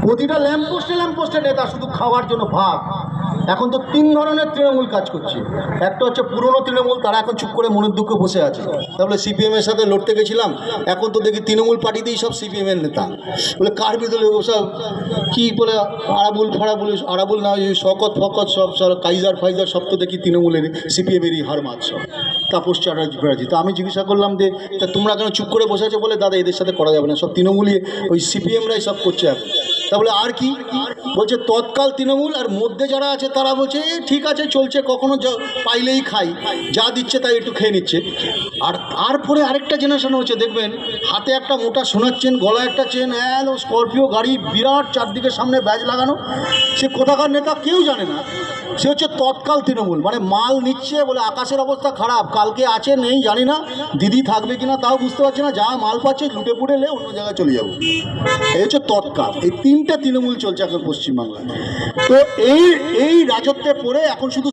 প্রতিটা ল্যাম্পপোস্টে নেতা শুধু খাওয়ার জন্য ভাগ। এখন তো তিন ধরনের তৃণমূল কাজ করছে। একটা হচ্ছে পুরনো তৃণমূল, তারা এখন চুপ করে মনের দুঃখে বসে আছে। তাহলে সিপিএমের সাথে লড়তে গেছিলাম, এখন তো দেখি তৃণমূল পার্টিতেই সব সিপিএমের নেতা। বলে কার বিরুদ্ধে ওসব কী বলে আরাবুল না ওই শকত ফকত সব কাইজার ফাইজার সব তো দেখি তৃণমূলের সিপিএমেরই হার মাছ সব, তাপস চ্যাটার্জি। তো আমি জিজ্ঞাসা করলাম যে তা তোমরা কেন চুপ করে বসে আছো? বলে দাদা এদের সাথে করা যাবে না, সব তৃণমূলই ওই সিপিএমরাই সব করছে এখন। তাহলে আর কি বলছে, তৎকাল তৃণমূল আর মধ্যে যারা আছে তারা বলছে ঠিক আছে চলছে, কখনো পাইলেই খাই, যা দিচ্ছে তাই একটু খেয়ে নিচ্ছে। আর তারপরে আরেকটা জেনারেশন হচ্ছে, দেখবেন হাতে একটা মোটা সোনার চেন, গলায় একটা চেন, স্করপিও গাড়ি বিরাট, চারদিকে সামনে ব্যাজ লাগানো, সে কোথাকার নেতা কেউ জানে না। সে হচ্ছে তৎকাল তৃণমূল, মানে মাল নিচ্ছে বলে আকাশের অবস্থা খারাপ, কালকে আছে নেই জানি না, দিদি থাকবে কিনা তাও বুঝতে পারছে না, যা মাল পাচ্ছে লুটে পুটে লে অন্য জায়গায় চলে যাবো। এই হচ্ছে তৎকাল। এই তিনটা তৃণমূল চলছে এখন পশ্চিমবাংলায়। তো এই রাজত্বে পড়ে এখন শুধু